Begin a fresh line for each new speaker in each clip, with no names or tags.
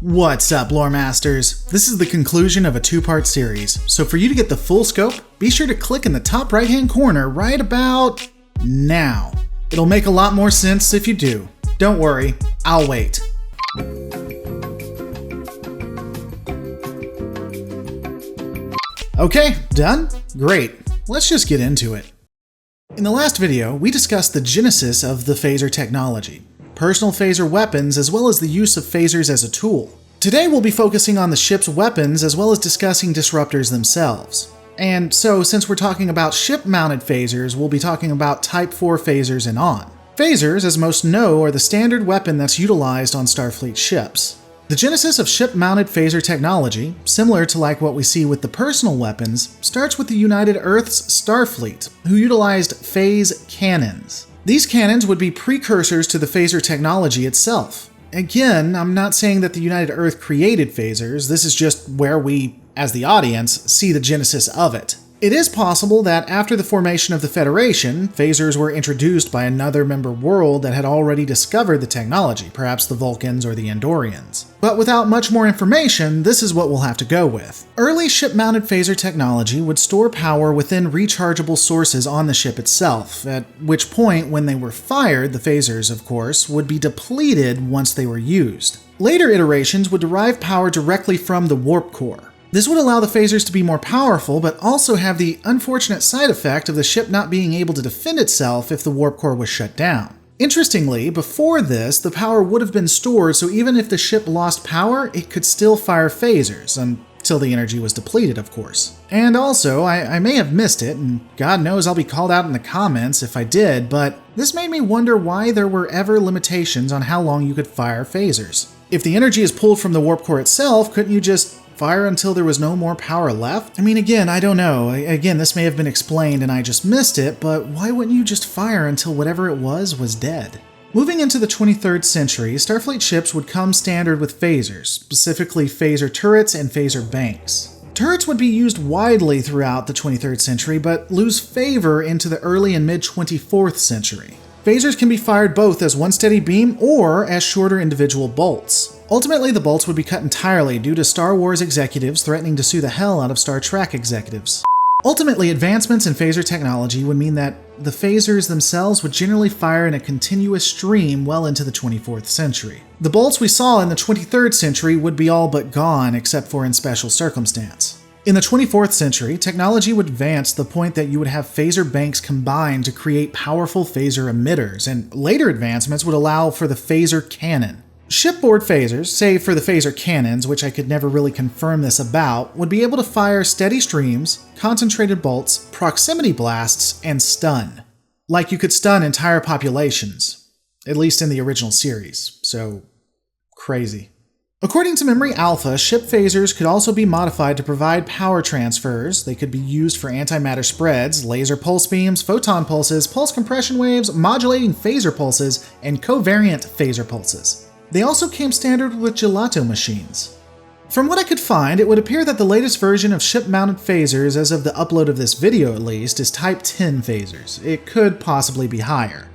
What's up, Lore Masters? This is the conclusion of a two-part series, so for you to get the full scope, be sure to click in the top right-hand corner right about now. It'll make a lot more sense if you do. Don't worry, I'll wait. Okay, done? Great. Let's just get into it. In the last video, we discussed the genesis of the phaser technology, personal phaser weapons, as well as the use of phasers as a tool. Today we'll be focusing on the ship's weapons as well as discussing disruptors themselves. And so, since we're talking about ship-mounted phasers, we'll be talking about Type 4 phasers and on. Phasers, as most know, are the standard weapon that's utilized on Starfleet ships. The genesis of ship-mounted phaser technology, similar to like what we see with the personal weapons, starts with the United Earth's Starfleet, who utilized phase cannons. These cannons would be precursors to the phaser technology itself. Again, I'm not saying that the United Earth created phasers, this is just where we, as the audience, see the genesis of it. It is possible that after the formation of the Federation, phasers were introduced by another member world that had already discovered the technology, perhaps the Vulcans or the Andorians. But without much more information, this is what we'll have to go with. Early ship-mounted phaser technology would store power within rechargeable sources on the ship itself, at which point, when they were fired, the phasers, of course, would be depleted once they were used. Later iterations would derive power directly from the warp core. This would allow the phasers to be more powerful, but also have the unfortunate side effect of the ship not being able to defend itself if the warp core was shut down. Interestingly, before this, the power would have been stored, so even if the ship lost power, it could still fire phasers, until the energy was depleted, of course. And also, I may have missed it, and God knows I'll be called out in the comments if I did, but this made me wonder why there were ever limitations on how long you could fire phasers. If the energy is pulled from the warp core itself, couldn't you just fire until there was no more power left? I mean, again, I don't know. Again, this may have been explained and I just missed it, but why wouldn't you just fire until whatever it was dead? Moving into the 23rd century, Starfleet ships would come standard with phasers, specifically phaser turrets and phaser banks. Turrets would be used widely throughout the 23rd century, but lose favor into the early and mid-24th century. Phasers can be fired both as one steady beam or as shorter individual bolts. Ultimately, the bolts would be cut entirely due to Star Wars executives threatening to sue the hell out of Star Trek executives. Ultimately, advancements in phaser technology would mean that the phasers themselves would generally fire in a continuous stream well into the 24th century. The bolts we saw in the 23rd century would be all but gone except for in special circumstance. In the 24th century, technology would advance to the point that you would have phaser banks combined to create powerful phaser emitters, and later advancements would allow for the phaser cannon. Shipboard phasers, save for the phaser cannons, which I could never really confirm this about, would be able to fire steady streams, concentrated bolts, proximity blasts, and stun. Like you could stun entire populations, at least in the original series, so crazy. According to Memory Alpha, ship phasers could also be modified to provide power transfers. They could be used for antimatter spreads, laser pulse beams, photon pulses, pulse compression waves, modulating phaser pulses, and covariant phaser pulses. They also came standard with gelato machines. From what I could find, it would appear that the latest version of ship-mounted phasers, as of the upload of this video at least, is Type 10 phasers. It could possibly be higher.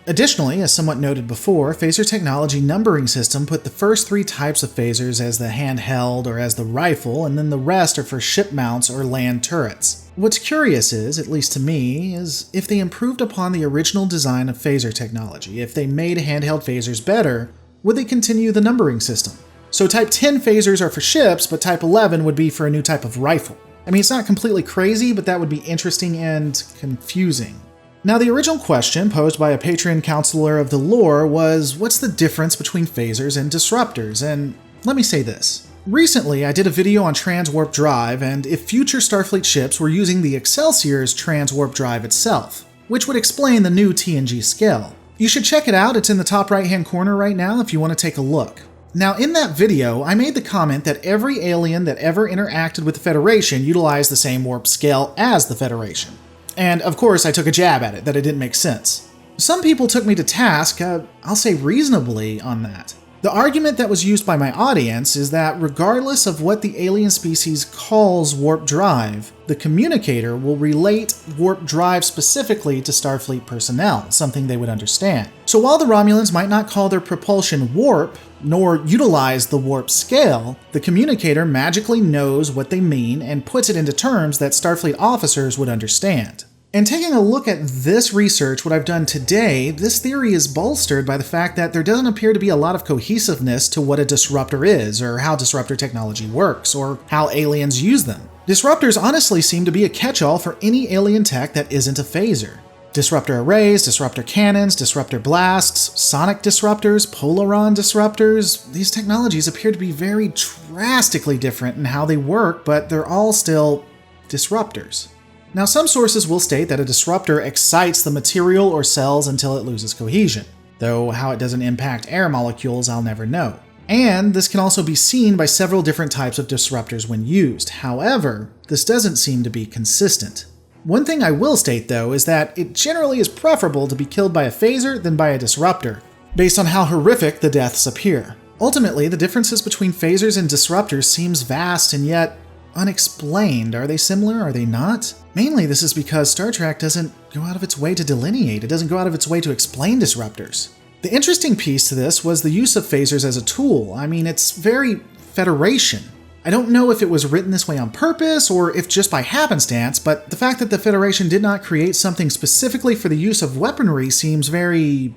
Additionally, as somewhat noted before, phaser technology numbering system put the first three types of phasers as the handheld or as the rifle, and then the rest are for ship mounts or land turrets. What's curious is, at least to me, is if they improved upon the original design of phaser technology, if they made handheld phasers better, would they continue the numbering system? So Type 10 phasers are for ships, but Type 11 would be for a new type of rifle. I mean, it's not completely crazy, but that would be interesting and confusing. Now, the original question posed by a Patreon counselor of the lore was, what's the difference between phasers and disruptors? And let me say this. Recently, I did a video on transwarp drive, and if future Starfleet ships were using the Excelsier's transwarp drive itself, which would explain the new TNG scale. You should check it out, it's in the top right-hand corner right now if you want to take a look. Now, in that video, I made the comment that every alien that ever interacted with the Federation utilized the same warp scale as the Federation. And of course, I took a jab at it, that it didn't make sense. Some people took me to task, I'll say reasonably, on that. The argument that was used by my audience is that regardless of what the alien species calls warp drive, the communicator will relate warp drive specifically to Starfleet personnel, something they would understand. So while the Romulans might not call their propulsion warp, nor utilize the warp scale, the communicator magically knows what they mean and puts it into terms that Starfleet officers would understand. And taking a look at this research, what I've done today, this theory is bolstered by the fact that there doesn't appear to be a lot of cohesiveness to what a disruptor is, or how disruptor technology works, or how aliens use them. Disruptors honestly seem to be a catch-all for any alien tech that isn't a phaser. Disruptor arrays, disruptor cannons, disruptor blasts, sonic disruptors, polaron disruptors. These technologies appear to be very drastically different in how they work, but they're all still disruptors. Now, some sources will state that a disruptor excites the material or cells until it loses cohesion, though how it doesn't impact air molecules I'll never know. And this can also be seen by several different types of disruptors when used. However, this doesn't seem to be consistent. One thing I will state though is that it generally is preferable to be killed by a phaser than by a disruptor, based on how horrific the deaths appear. Ultimately, the differences between phasers and disruptors seems vast and yet unexplained. Are they similar? Are they not? Mainly this is because Star Trek doesn't go out of its way to delineate. It doesn't go out of its way to explain disruptors. The interesting piece to this was the use of phasers as a tool. I mean, it's very Federation. I don't know if it was written this way on purpose or if just by happenstance, but the fact that the Federation did not create something specifically for the use of weaponry seems very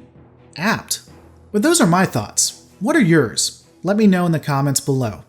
apt. But those are my thoughts. What are yours? Let me know in the comments below.